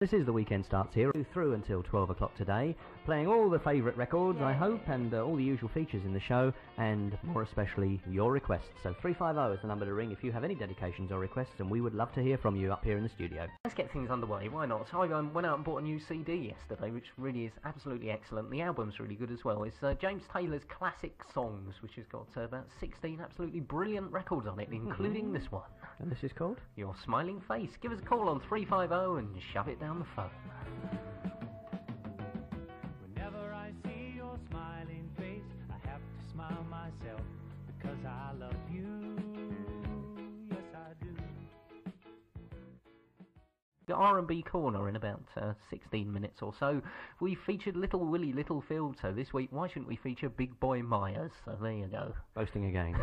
This is The Weekend Starts Here, through until 12 o'clock today, playing all the favourite records, I hope, and all the usual features in the show, and more especially your requests. So 350 is the number to ring if you have any dedications or requests, and we would love to hear from you up here in the studio. Let's get things underway, why not? I went out and bought a new CD yesterday, which really is absolutely excellent. The album's really good as well. It's James Taylor's Classic Songs, which has got about 16 absolutely brilliant records on it, including this one. And this is called? Your Smiling Face. Give us a call on 350 and shove it down the phone. Whenever I see your smiling face, I have to smile myself because I love you. Yes, I do. The R&B corner in about 16 minutes or so. We featured Little Willie Littlefield, so this week why shouldn't we feature Big Boy Myers? So there you go. Boasting again.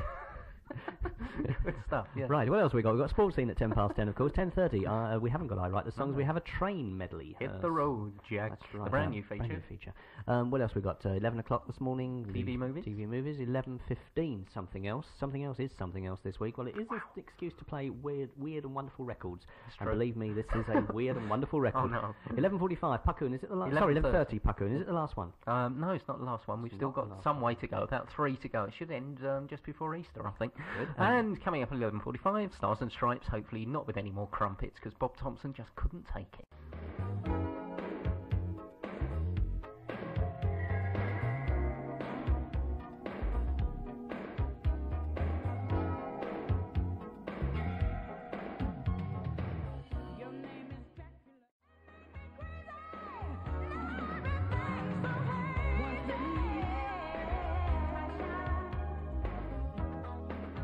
Good stuff, yeah. Right, what else have we got? We've got Sports Scene at 10:10, of course. 10:30, we haven't got I Write the Songs, we have a train medley. Hit the road, Jack. That's right. A brand new feature. What else we got? 11 o'clock this morning. TV movies. 11:15, something else. Something else is something else this week. Well, it is an excuse to play weird and wonderful records. And believe me, this is a weird and wonderful record. Oh, no. 11:45, Puckoon, is it the last? Sorry, 11:30, Puckoon, is it the last one? No, it's not the last one. We've still got some way to go, about 3 to go. It should end just before Easter, I think. Good. And coming up at 11:45, Stars and Stripes, hopefully not with any more crumpets, because Bob Thompson just couldn't take it.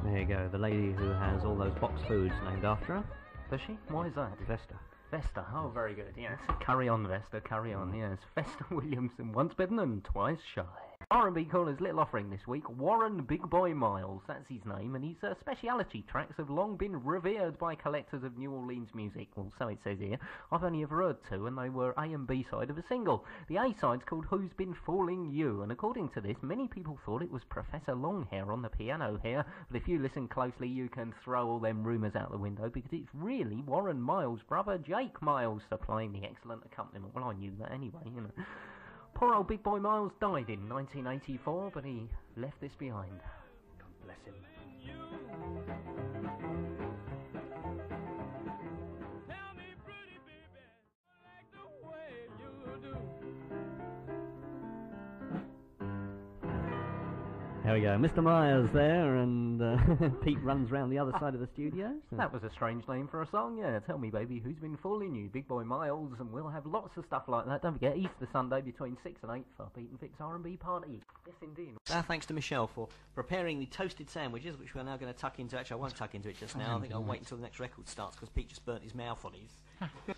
There you go, the lady who has all those box foods named after her. Does she? Why is that? Vesta. Vesta, oh, very good, yes. Carry on, Vesta, carry on, yes. Vesta Williamson, once bitten and twice shy. R&B Corner's little offering this week, Warren Big Boy Miles, that's his name, and his speciality tracks have long been revered by collectors of New Orleans music. Well, so it says here. I've only ever heard two, and they were A and B side of a single. The A side's called Who's Been Fooling You, and according to this, many people thought it was Professor Longhair on the piano here, but if you listen closely, you can throw all them rumours out the window, because it's really Warren Miles' brother Jake Miles supplying the excellent accompaniment. Well, I knew that anyway, you know. Poor old Big Boy Miles died in 1984, but he left this behind. God bless him. Tell me, pretty baby, I like the way you do. There we go, Mr. Myers there, and Pete runs round the other side of the studio. So. That was a strange name for a song, yeah. Tell me, baby, who's been fooling you? Big Boy Miles, and we'll have lots of stuff like that. Don't forget, Easter Sunday between 6 and 8 for Pete and Vic's R&B party. Yes, indeed. Thanks to Michelle for preparing the toasted sandwiches, which we're now going to tuck into. Actually, I won't tuck into it just now. I think I'll wait until the next record starts, because Pete just burnt his mouth on his.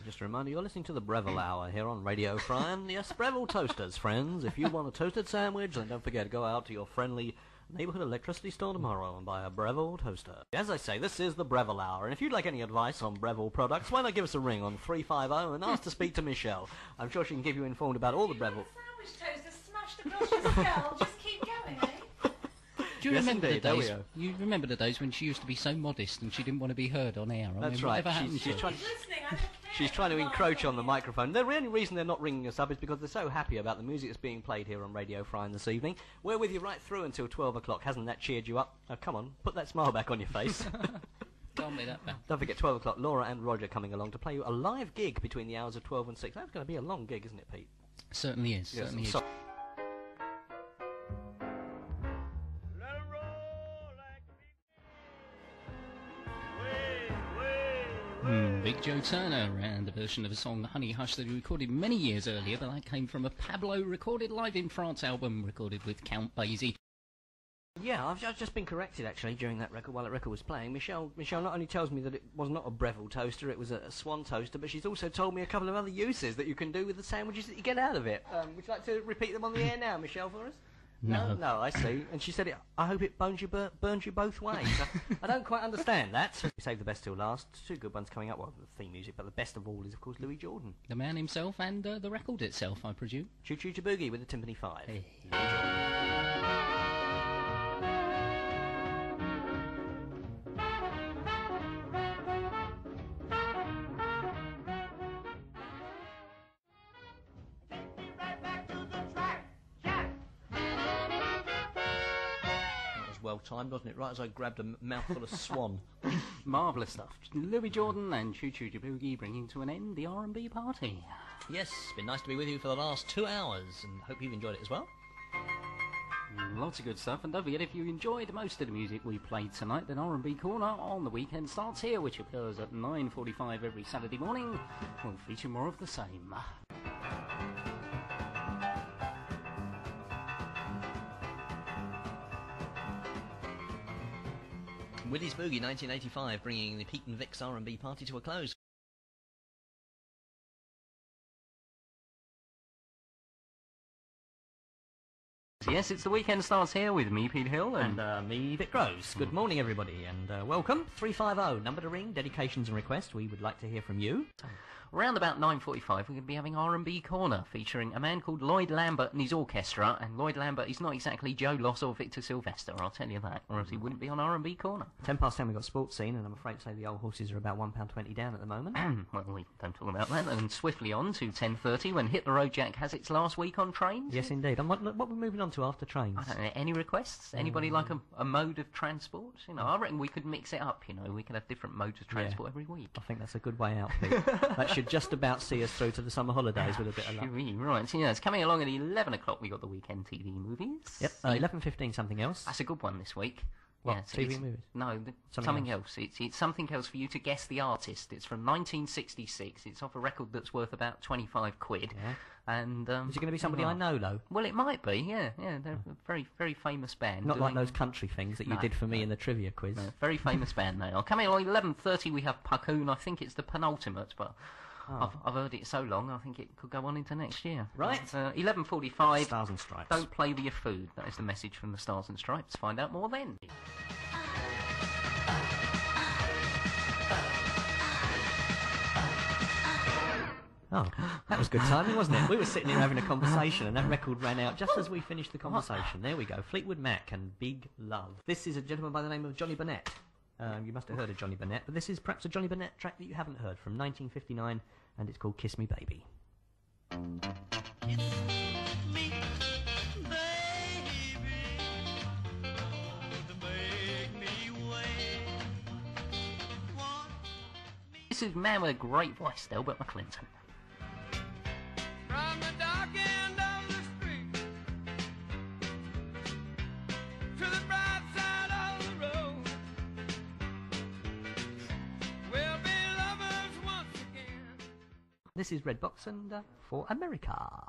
Just a reminder, you're listening to the Breville Hour here on Radio Friern. Yes, Breville Toasters, friends. If you want a toasted sandwich, then don't forget to go out to your friendly neighbourhood electricity store tomorrow and buy a Breville toaster. As I say, this is the Breville Hour, and if you'd like any advice on Breville products, why not give us a ring on 350 and ask to speak to Michelle. I'm sure she can keep you informed about all the Breville. Sandwich toaster smashed across your skull. Just keep going, eh? Do you remember indeed, the days? You remember the days when she used to be so modest and she didn't want to be heard on air? That's right. She's trying to encroach on the microphone. The only reason they're not ringing us up is because they're so happy about the music that's being played here on Radio Friern this evening. We're with you right through until 12 o'clock. Hasn't that cheered you up? Oh, come on, put that smile back on your face. Can't be that bad. Don't forget, 12 o'clock, Laura and Roger coming along to play you a live gig between the hours of 12 and 6. That's going to be a long gig, isn't it, Pete? Certainly is. Yes, Certainly is. Big Joe Turner and a version of a song, Honey Hush, that he recorded many years earlier, but that came from a Pablo recorded live in France album recorded with Count Basie. Yeah, I've just been corrected actually during that record, while that record was playing. Michelle not only tells me that it was not a Breville toaster, it was a Swan toaster, but she's also told me a couple of other uses that you can do with the sandwiches that you get out of it. Would you like to repeat them on the air now, Michelle, for us? No. No, I see. And she said, I hope it burns you both ways. I don't quite understand that. We saved the best till last. Two good ones coming up. Well, the theme music, but the best of all is, of course, Louis Jordan. The man himself and the record itself, I presume. Choo Choo to Boogie with the Timpani 5. Hey. well timed, wasn't it? Right as I grabbed a mouthful of swan. Marvellous stuff. Louis Jordan and Choo Choo Jaboogie bringing to an end the R&B party. Yes, it's been nice to be with you for the last 2 hours, and hope you've enjoyed it as well. Lots of good stuff, and don't forget, if you enjoyed most of the music we played tonight, then R&B Corner on the weekend starts here, which occurs at 9:45 every Saturday morning. We'll feature more of the same. Willie's Boogie 1985, bringing the Pete and Vic's R&B party to a close. Yes, it's the weekend starts here with me, Pete Hill, And me, Vic Groves. Good morning, everybody, and welcome. 350, number to ring, dedications and requests. We would like to hear from you. Around about 9:45, we're going to be having R&B Corner, featuring a man called Lloyd Lambert and his orchestra. And Lloyd Lambert is not exactly Joe Loss or Victor Sylvester, I'll tell you that, or else he wouldn't be on R&B Corner. 10 past 10, we've got Sports Scene, and I'm afraid to say the old horses are about £1.20 down at the moment. Well, we don't talk about that. And swiftly on to 10:30, when Hit the Road Jack has its last week on trains. Yes, indeed. And what we're moving on to after trains? I don't know, any requests? Anybody like a mode of transport? You know, I reckon we could mix it up, you know, we could have different modes of transport every week. I think that's a good way out, Pete. That should just about see us through to the summer holidays with a bit of luck. Right, so yeah, it's coming along at 11 o'clock. We got the weekend TV movies. Yep, 11:15, something else. That's a good one this week. What, yeah, TV movies? No, something else. It's something else for you to guess the artist. It's from 1966. It's off a record that's worth about 25 quid. Yeah. And is it going to be somebody I know, though? Well, it might be, yeah. They're a very, very famous band. Not like those country things that you did for me in the trivia quiz. No, very famous band they are. Coming along 11:30, we have Puckoon. I think it's the penultimate, but I've heard it so long, I think it could go on into next year. Right. 11:45. Stars and Stripes. Don't play with your food. That is the message from the Stars and Stripes. Find out more then. Oh, that was good timing, wasn't it? We were sitting here having a conversation and that record ran out just as we finished the conversation. There we go. Fleetwood Mac and Big Love. This is a gentleman by the name of Johnny Burnett. You must have heard of Johnny Burnett, but this is perhaps a Johnny Burnett track that you haven't heard, from 1959, and it's called Kiss Me Baby. This is a man with a great voice, Delbert McClinton. From the dark end of the street to the bright side of the road, we'll be lovers once again. This is Red Box and For America.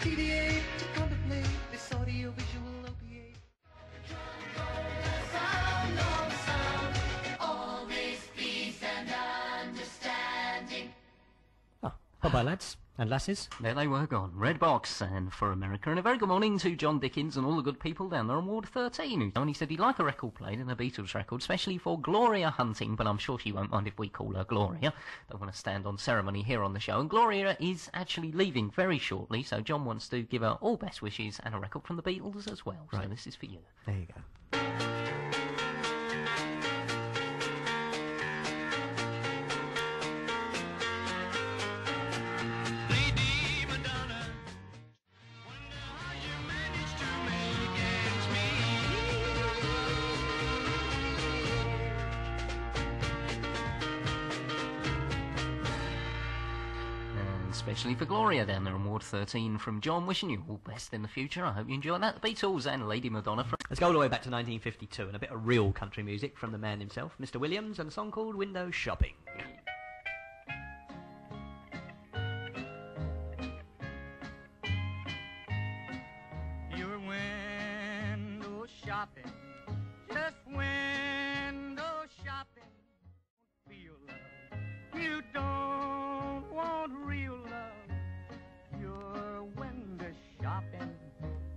TDA to contemplate this audio-visual opiate. Oh, bye-bye, lads and lasses. There they were gone. Red Box and For America. And a very good morning to John Dickens and all the good people down there on Ward 13. Who only said he'd like a record played and a Beatles record, especially for Gloria Hunting, but I'm sure she won't mind if we call her Gloria. Don't want to stand on ceremony here on the show. And Gloria is actually leaving very shortly, so John wants to give her all best wishes and a record from the Beatles as well. Right. So this is for you. There you go. Lady Madonna, wonder how you managed to make ends And especially for Gloria down there on Ward 13 from John, wishing you all best in the future. I hope you enjoy that. The Beatles and Lady Madonna. Let's go all the way back to 1952 and a bit of real country music from the man himself, Mr. Williams, and a song called Window Shopping. You're window shopping, just window shopping. Feel love, you don't want real love. You're window shopping,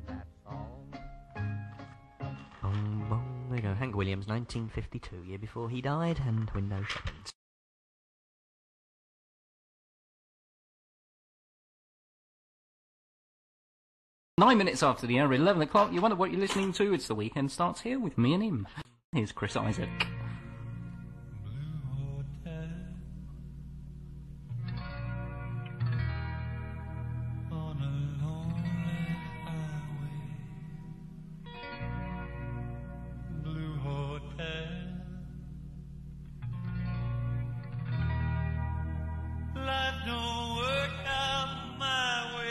that's all. Boom, boom. There you go. Hank Williams, 1952, year before he died, and Window Shopping. Nine minutes after the hour, 11 o'clock. You wonder what you're listening to? It's The Weekend Starts here with me and him. Here's Chris Isaac. On a lonely highway, blue hotel, life don't work out my way.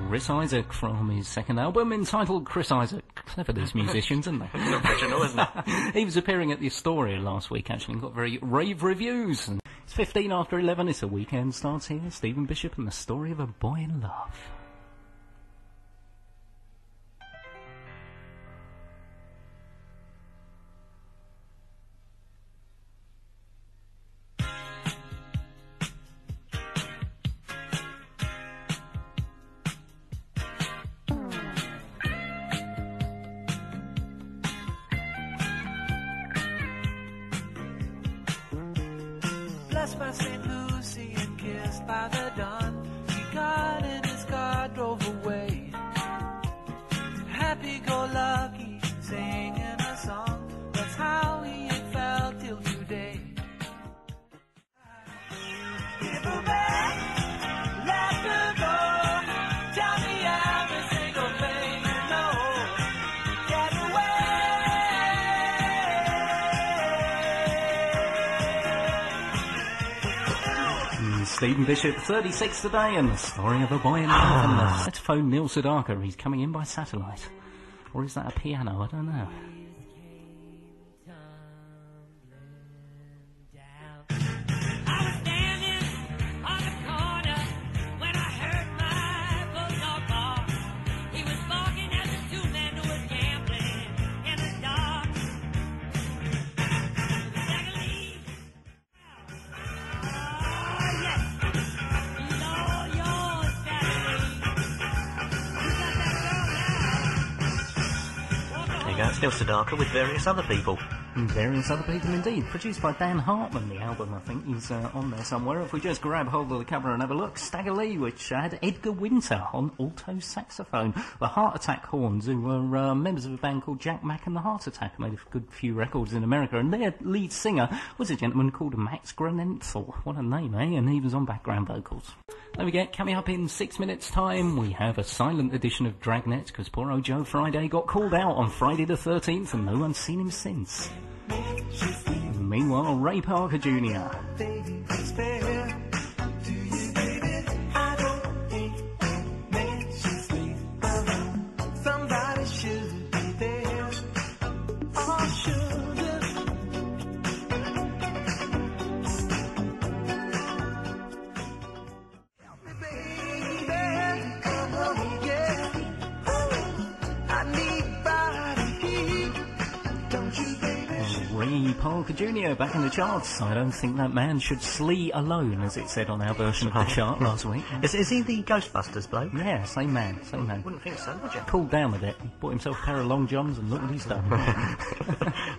Chris Isaac from his second album entitled Chris Isaac. Clever, these musicians, aren't they? Original, isn't it? He was appearing at the Astoria last week, actually, and got very rave reviews. And it's 15 after 11, it's a weekend starts here. Stephen Bishop and the story of a boy in love. Blessed by St. Lucy and kissed by the dawn, he got in his car, drove away. Happy-go-lucky, singing a song. That's how he had felt till today. Give her back, let her go. Tell me every single thing you know. Get away. Stephen Bishop, 36 today, and the story of a boy in love. And let's phone Neil Sedaka. He's coming in by satellite. Or is that a piano? I don't know. I was standing on the corner when I heard my bulldog bark. He was barking at the two men who was gambling in the dark. Secondly, oh yes, he's all yours, Saturday. You got that girl now. There you go, it's Neil Sedaka with various other people. Various other people indeed. Produced by Dan Hartman, the album, I think, is on there somewhere. If we just grab hold of the camera and have a look, Stagger Lee, which had Edgar Winter on alto saxophone. The Heart Attack Horns, who were members of a band called Jack Mack and the Heart Attack, made a good few records in America, and their lead singer was a gentleman called Max Granenthal. What a name, eh? And he was on background vocals. There we go. Coming up in 6 minutes' time, we have a silent edition of Dragnet, because poor old Joe Friday got called out on Friday the 13th, and no one's seen him since. Meanwhile, Ray Parker Jr. Somebody should be there. Or should help me, baby. Come on, yeah. I need body heat. Don't you, baby? Ray Parker Jr. back in the charts. I don't think that man should slee alone, as it said on our version of the chart last week. Is he the Ghostbusters bloke? Yeah, same man, same man. Wouldn't think so, would you? Cooled down a bit. Bought himself a pair of long johns and look what he's done.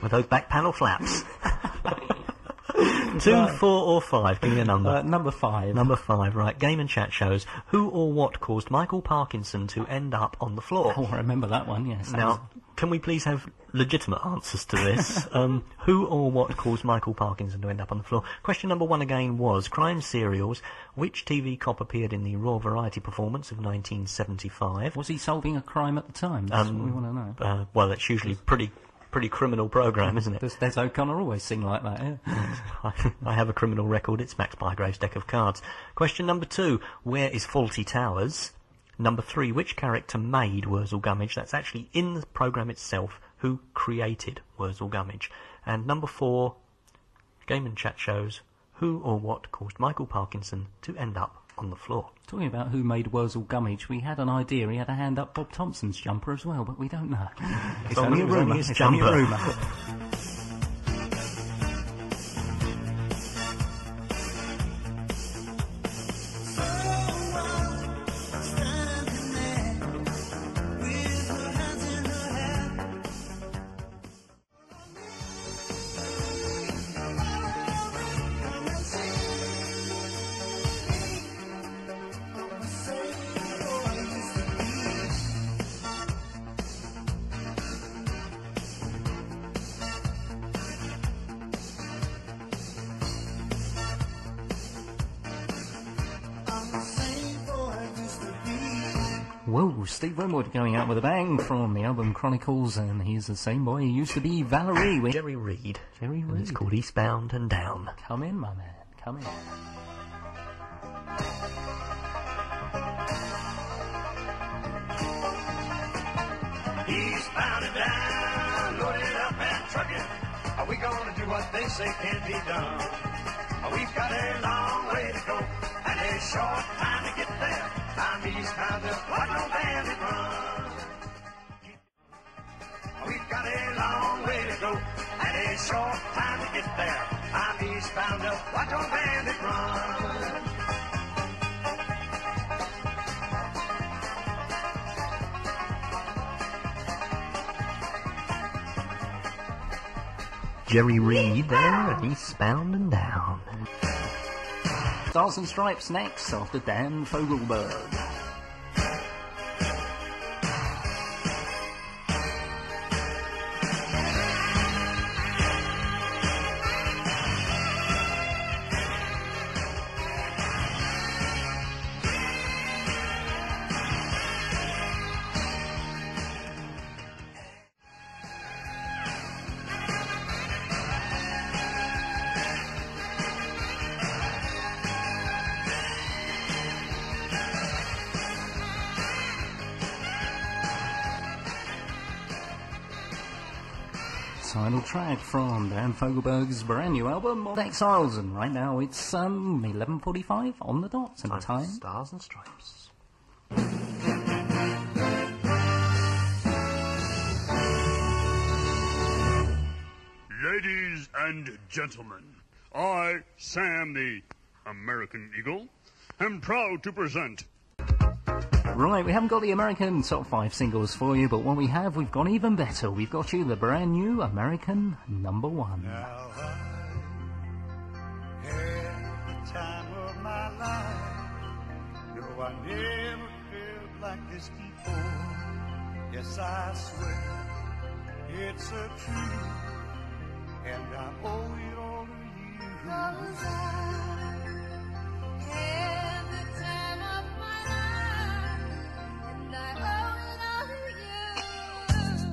With those back panel flaps. 2, 4 or 5? Give me a number. Number 5. Number 5, right. Game and chat shows. Who or what caused Michael Parkinson to end up on the floor? Oh, I remember that one, yes. Now, can we please have legitimate answers to this? Who or what caused Michael Parkinson to end up on the floor? Question number 1 again was crime serials. Which TV cop appeared in the Raw Variety performance of 1975? Was he solving a crime at the time? That's what we want to know. Well, it's usually pretty criminal programme, isn't it? Does Des O'Connor always sing like that, yeah? I have a criminal record. It's Max Bygrave's deck of cards. Question number 2. Where is Fawlty Towers? Number 3. Which character made Wurzel Gummidge? That's actually in the programme itself. Who created Wurzel Gummidge? And number 4. Game and chat shows. Who or what caused Michael Parkinson to end up on the floor? Talking about who made Wurzel Gummidge, we had an idea he had a hand up Bob Thompson's jumper as well, but we don't know. It's only a rumour. It's only a rumour. Whoa, Steve Winwood going out with a bang from the album Chronicles, and he's the same boy who used to be Valerie with Jerry Reed. Jerry And Reed. it's called Eastbound and Down. Come in, my man, come in. Eastbound and down, loaded up and trucking. Are we gonna do what they say can't be done? We've got a long way to go and a short time to get there. I'm eastbound up, watch no bandit run. We've got a long way to go and a short time to get there. I'm eastbound up, watch no bandit run. Jerry Reed there, and Eastbound and Down. Stars and Stripes next after Dan Fogelberg. Title track from Dan Fogelberg's brand new album, Old Exiles, and right now it's 11:45 on the dot, and the time. Stars and Stripes. Ladies and gentlemen, I, Sam the American Eagle, am proud to present. Right, we haven't got the American top 5 singles for you, but what we have, we've got even better. We've got you the brand new American number 1. Now I had the time of my life. No, I never felt like this before. Yes, I swear it's a truth, and I owe it all to you. 'Cause I had the time of my life, and I owe it all to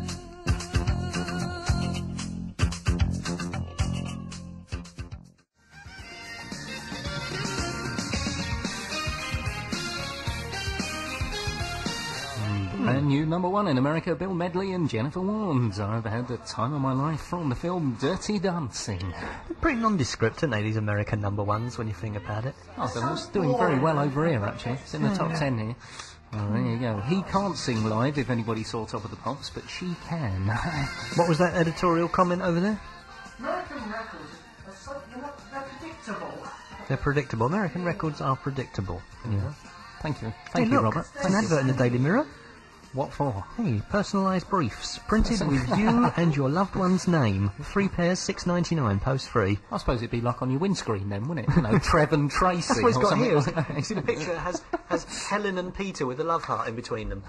Brand new number 1 in America, Bill Medley and Jennifer Warnes. I've had the time of my life from the film Dirty Dancing. Pretty nondescript, aren't they, these American number 1s, when you think about it? Oh, they're all doing very well over here, actually. It's in the top 10 here. Oh, there you go. He can't sing live, if anybody saw Top of the Pops, but she can. What was that editorial comment over there? American records they're predictable. They're predictable. American records are predictable. Yeah. Thank you. Hey, Thank you, look, Robert. it's an advert in the Daily Mirror. What for? Hey, personalised briefs, printed with you and your loved one's name. 3 pairs, $6.99, post free. I suppose it'd be like on your windscreen then, wouldn't it? You know, Trev and Tracy. That's what it's or got something here. like that. You see the picture has Helen and Peter with a love heart in between them.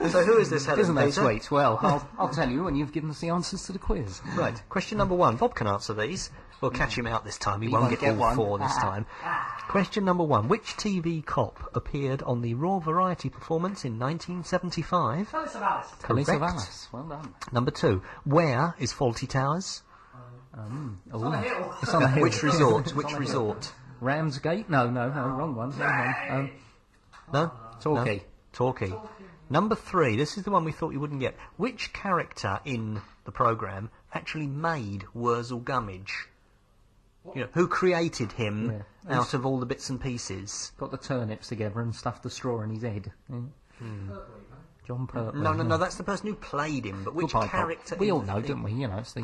So who is this Helen Isn't and that Peter? sweet? Well, I'll tell you when you've given us the answers to the quiz. Right, question number 1. Bob can answer these. We'll catch him out this time. He won't get all one. 4 this time. Question number 1. Which TV cop appeared on the Raw Variety performance in 1975? Tell us about it. Police of Correct. Alice. Well done. Number 2. Where is Fawlty Towers? Oh, On a hill. it's on a hill. Which resort? It's Which on a hill. resort? Ramsgate? No, wrong one. No? Torquay. No? Torquay. Number 3. This is the one we thought you wouldn't get. Which character in the programme actually made Wurzel Gummidge? You know, who created him Yeah. out of all the bits and pieces? Got the turnips together and stuffed the straw in his head. Yeah. John Pertwee. No, that's the person who played him, but which Goodbye, Bob. character... We in all the know, thing? don't we? You know, it's the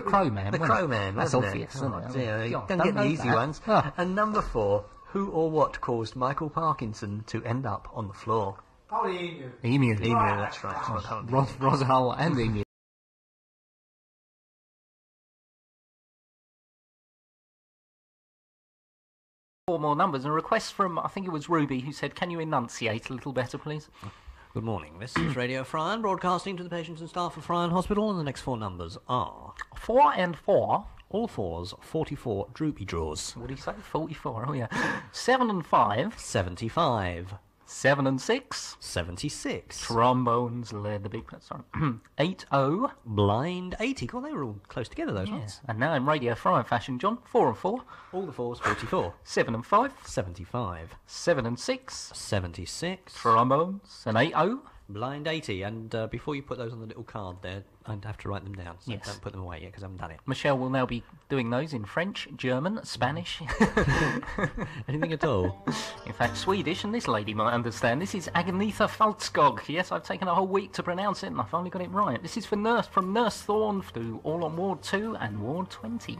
Crow Man. The wasn't Crow it? Man, That's wasn't obvious, it? isn't Oh, it? dear, God, don't get know the easy that. ones. Ah. And number 4, who or what caused Michael Parkinson to end up on the floor? Probably Emu. Emu. Emu, that's right. Well done. Rosal and Emu. Four more numbers and a request from, I think it was Ruby, who said, can you enunciate a little better, please? Good morning. This is Radio Friern, broadcasting to the patients and staff of Friern Hospital, and the next 4 numbers are... 4 and 4. All 4s, 44 droopy draws. What do you say? 44, oh yeah. 7 and 5. 75. 7 and 6. 76. Trombones led the big... Sorry. 80. Blind 80. God, they were all close together, those Yeah. ones. And now in Radio Friern fashion, John, 4 and 4. All the fours, 44. 7 and 5. 75. 7 and 6. 76. Trombones. And 80. Blind 80. And before you put those on the little card there, I'd have to write them down. So Yes. don't put them away yet, because I haven't done it. Michelle will now be doing those in French, German, Spanish. Anything at all? In fact, Swedish, and this lady might understand. This is Agnetha Falskog. Yes, I've taken a whole week to pronounce it, and I finally got it right. This is for from Nurse Thorne to all on Ward 2 and Ward 20.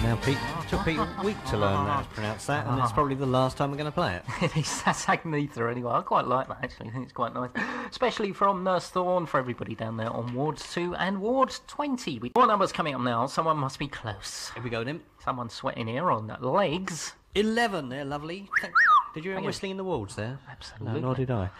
Now, Pete, it took Pete a week to learn how to pronounce that, and it's probably the last time we're going to play it. That's Agnetha anyway. I quite like that, actually. I think it's quite nice. Especially from Nurse Thorne for everybody down there on Ward 2 and Ward 20. More numbers coming up now. Someone must be close. Here we go, then. Someone's sweating here on legs. 11 there, lovely. Did you hear Hang on. whistling in the wards there? Absolutely. No, nor did I.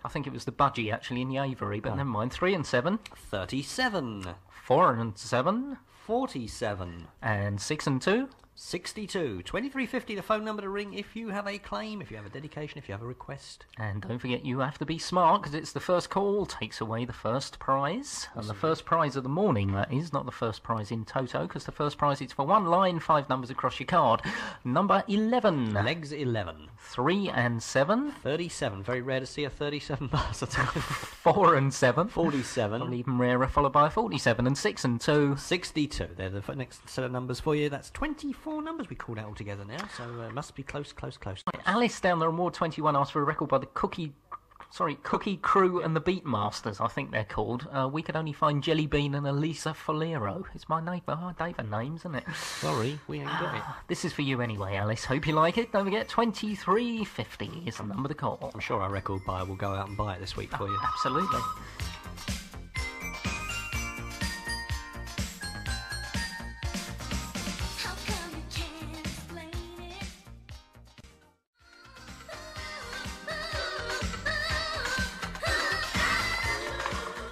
I think it was the budgie, actually, in the aviary, but never mind. 3 and 7. 37. 4 and 7. 47. And 6 and 2. 62. 2350, the phone number to ring if you have a claim, if you have a dedication, if you have a request. And don't forget, you have to be smart, because it's the first call takes away the first prize. And the first prize of the morning, that is, not the first prize in toto, because the first prize is for one line, 5 numbers across your card. Number 11. Legs 11. 3 and 7. 37. Very rare to see a 37 bus. 4 and 7. 47. Probably even rarer, followed by a 47. And 6 and 2. 62. They're the next set of numbers for you. That's 24 numbers we called out all together now, so must be close. Alice down there on Ward 21 asked for a record by the Cookie Crew and the Beatmasters, I think they're called. We could only find Jelly Bean and Elisa Folero. It's my name. Oh, David names, isn't it? Sorry, we ain't got it. This is for you anyway, Alice. Hope you like it. Don't forget, 2350 is the number to call. I'm sure our record buyer will go out and buy it this week for you. Absolutely.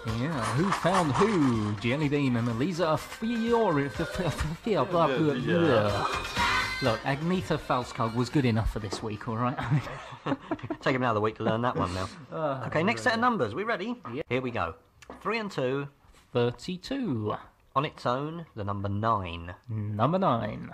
Yeah, who found who? Jelly Bean and Elisa Fiore. Look, Agnetha Falskog was good enough for this week, all right? Take him another week to learn that one now. Okay, next set of numbers. We ready? Yeah. Here we go. 3 and 2. 32. On its own, the number 9. Number 9.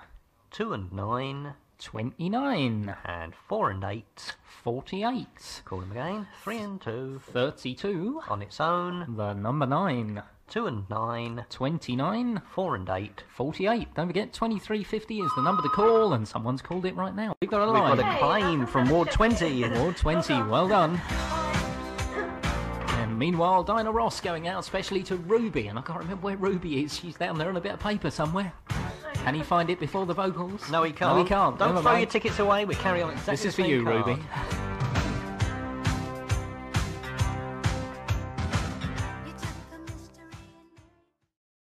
2 and 9. 29. And 4 and 8. 48. Call them again. 3 and 2. 32. On its own, The number 9. 2 and 9. 29. 4 and 8. 48. Don't forget, 2350 is the number to call, and someone's called it right now. We've got a line. We've got a claim from Ward 20. Ward 20, well done. And meanwhile, Dinah Ross going out especially to Ruby, and I can't remember where Ruby is. She's down there on a bit of paper somewhere. Can he find it before the vocals? No, he can't. No, he can't. Don't Never throw mind. your tickets away. We carry on exactly This is the for same you, card. Ruby.